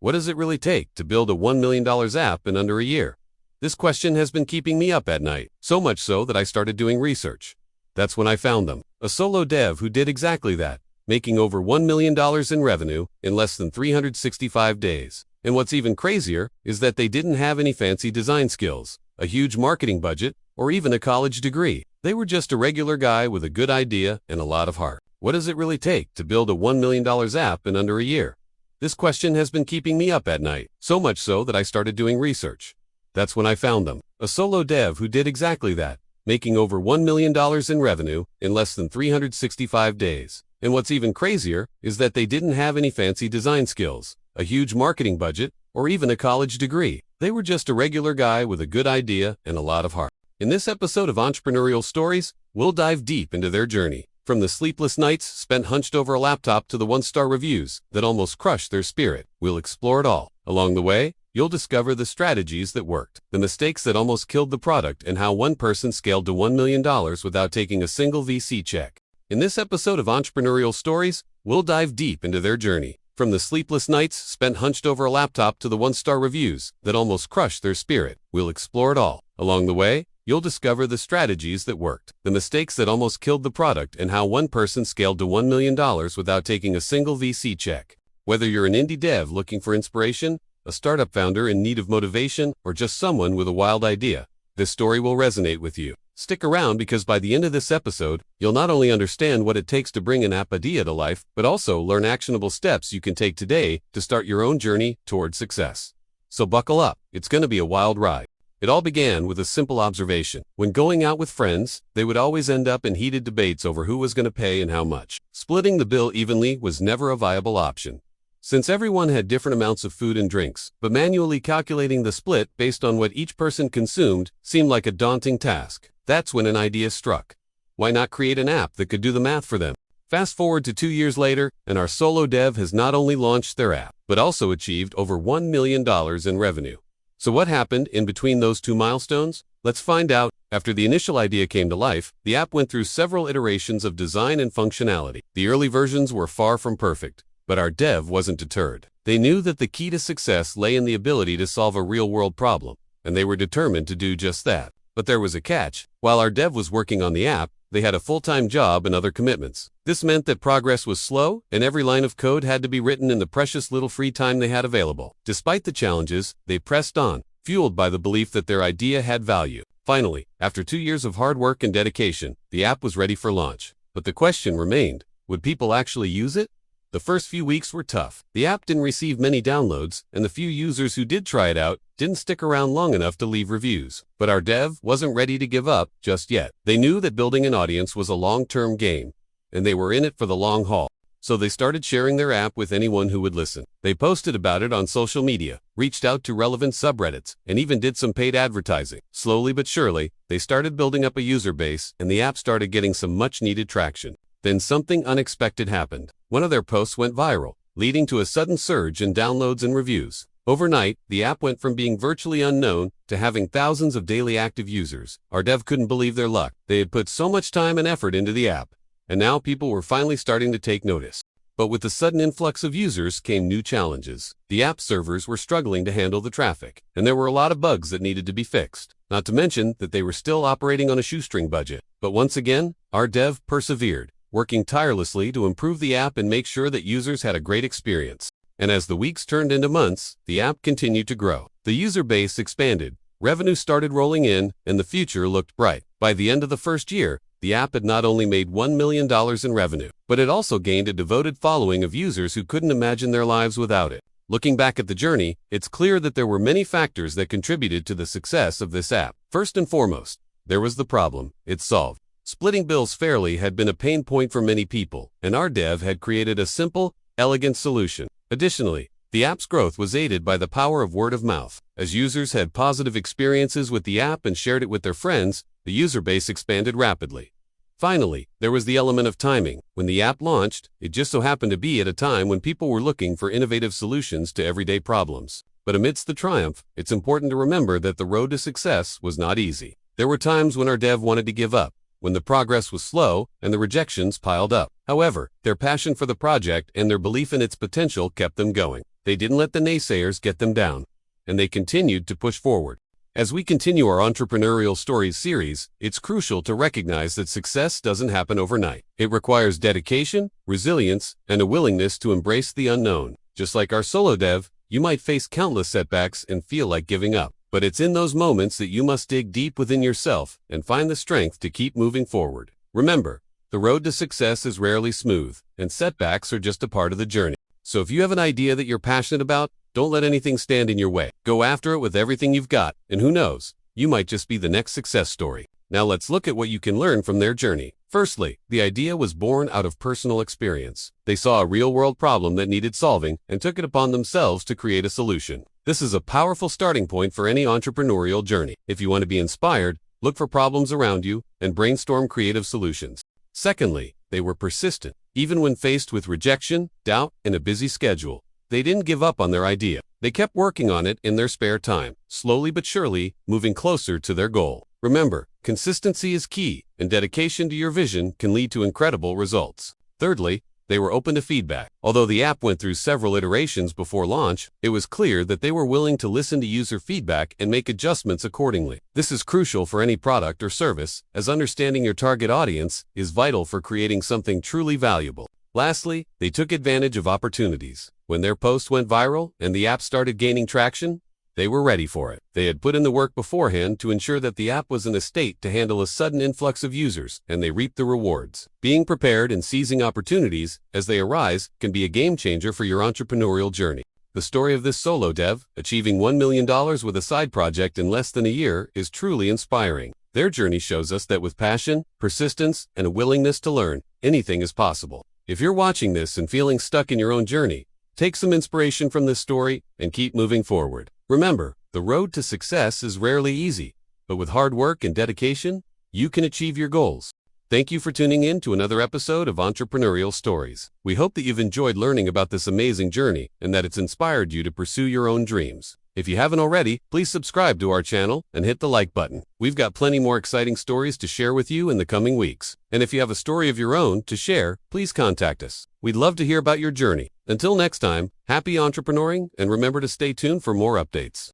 What does it really take to build a $1 million app in under a year? This question has been keeping me up at night, so much so that I started doing research. That's when I found them, a solo dev who did exactly that, making over $1 million in revenue in less than 365 days. And what's even crazier is that they didn't have any fancy design skills, a huge marketing budget, or even a college degree. They were just a regular guy with a good idea and a lot of heart. What does it really take to build a $1 million app in under a year? This question has been keeping me up at night, so much so that I started doing research. That's when I found them, a solo dev who did exactly that, making over $1 million in revenue in less than 365 days. And what's even crazier is that they didn't have any fancy design skills, a huge marketing budget, or even a college degree. They were just a regular guy with a good idea and a lot of heart. In this episode of Entrepreneurial Stories, we'll dive deep into their journey. From the sleepless nights spent hunched over a laptop to the one-star reviews that almost crushed their spirit, we'll explore it all. Along the way, you'll discover the strategies that worked, the mistakes that almost killed the product, and how one person scaled to $1 million without taking a single VC check. In this episode of Entrepreneurial Stories, we'll dive deep into their journey. From the sleepless nights spent hunched over a laptop to the one-star reviews that almost crushed their spirit, we'll explore it all. Along the way, you'll discover the strategies that worked, the mistakes that almost killed the product, and how one person scaled to $1 million without taking a single VC check. Whether you're an indie dev looking for inspiration, a startup founder in need of motivation, or just someone with a wild idea, this story will resonate with you. Stick around because by the end of this episode, you'll not only understand what it takes to bring an app idea to life, but also learn actionable steps you can take today to start your own journey toward success. So buckle up, it's going to be a wild ride. It all began with a simple observation. When going out with friends, they would always end up in heated debates over who was going to pay and how much. Splitting the bill evenly was never a viable option, since everyone had different amounts of food and drinks, but manually calculating the split based on what each person consumed seemed like a daunting task. That's when an idea struck. Why not create an app that could do the math for them? Fast forward to 2 years later, and our solo dev has not only launched their app, but also achieved over $1 million in revenue. So what happened in between those two milestones? Let's find out. After the initial idea came to life, the app went through several iterations of design and functionality. The early versions were far from perfect, but our dev wasn't deterred. They knew that the key to success lay in the ability to solve a real-world problem, and they were determined to do just that. But there was a catch. While our dev was working on the app, they had a full-time job and other commitments. This meant that progress was slow, and every line of code had to be written in the precious little free time they had available. Despite the challenges, they pressed on, fueled by the belief that their idea had value. Finally, after 2 years of hard work and dedication, the app was ready for launch. But the question remained, would people actually use it? The first few weeks were tough. The app didn't receive many downloads, and the few users who did try it out didn't stick around long enough to leave reviews. But our dev wasn't ready to give up just yet. They knew that building an audience was a long-term game, and they were in it for the long haul. So they started sharing their app with anyone who would listen. They posted about it on social media, reached out to relevant subreddits, and even did some paid advertising. Slowly but surely, they started building up a user base, and the app started getting some much-needed traction. Then something unexpected happened. One of their posts went viral, leading to a sudden surge in downloads and reviews. Overnight, the app went from being virtually unknown to having thousands of daily active users. Our dev couldn't believe their luck. They had put so much time and effort into the app, and now people were finally starting to take notice. But with the sudden influx of users came new challenges. The app servers were struggling to handle the traffic, and there were a lot of bugs that needed to be fixed. Not to mention that they were still operating on a shoestring budget. But once again, our dev persevered, working tirelessly to improve the app and make sure that users had a great experience. And as the weeks turned into months, the app continued to grow. The user base expanded, revenue started rolling in, and the future looked bright. By the end of the first year, the app had not only made $1 million in revenue, but it also gained a devoted following of users who couldn't imagine their lives without it. Looking back at the journey, it's clear that there were many factors that contributed to the success of this app. First and foremost, there was the problem. It's solved. Splitting bills fairly had been a pain point for many people, and our dev had created a simple, elegant solution. Additionally, the app's growth was aided by the power of word of mouth. As users had positive experiences with the app and shared it with their friends, the user base expanded rapidly. Finally, there was the element of timing. When the app launched, it just so happened to be at a time when people were looking for innovative solutions to everyday problems. But amidst the triumph, it's important to remember that the road to success was not easy. There were times when our dev wanted to give up, when the progress was slow and the rejections piled up. However, their passion for the project and their belief in its potential kept them going. They didn't let the naysayers get them down, and they continued to push forward. As we continue our Entrepreneurial Stories series, it's crucial to recognize that success doesn't happen overnight. It requires dedication, resilience, and a willingness to embrace the unknown. Just like our solo dev, you might face countless setbacks and feel like giving up. But it's in those moments that you must dig deep within yourself and find the strength to keep moving forward. Remember, the road to success is rarely smooth, and setbacks are just a part of the journey. So if you have an idea that you're passionate about, don't let anything stand in your way. Go after it with everything you've got, and who knows, you might just be the next success story. Now let's look at what you can learn from their journey. Firstly, the idea was born out of personal experience. They saw a real-world problem that needed solving and took it upon themselves to create a solution. This is a powerful starting point for any entrepreneurial journey. If you want to be inspired, look for problems around you and brainstorm creative solutions. Secondly, they were persistent. Even when faced with rejection, doubt, and a busy schedule, they didn't give up on their idea. They kept working on it in their spare time, slowly but surely, moving closer to their goal. Remember, consistency is key, and dedication to your vision can lead to incredible results. Thirdly, they were open to feedback. Although the app went through several iterations before launch, it was clear that they were willing to listen to user feedback and make adjustments accordingly. This is crucial for any product or service, as understanding your target audience is vital for creating something truly valuable. Lastly, they took advantage of opportunities. When their post went viral and the app started gaining traction, they were ready for it. They had put in the work beforehand to ensure that the app was in a state to handle a sudden influx of users, and they reaped the rewards. Being prepared and seizing opportunities as they arise can be a game changer for your entrepreneurial journey. The story of this solo dev, achieving $1 million with a side project in less than a year, is truly inspiring. Their journey shows us that with passion, persistence, and a willingness to learn, anything is possible. If you're watching this and feeling stuck in your own journey, take some inspiration from this story and keep moving forward. Remember, the road to success is rarely easy, but with hard work and dedication, you can achieve your goals. Thank you for tuning in to another episode of Entrepreneurial Stories. We hope that you've enjoyed learning about this amazing journey and that it's inspired you to pursue your own dreams. If you haven't already, please subscribe to our channel and hit the like button. We've got plenty more exciting stories to share with you in the coming weeks. And if you have a story of your own to share, please contact us. We'd love to hear about your journey. Until next time, happy entrepreneuring and remember to stay tuned for more updates.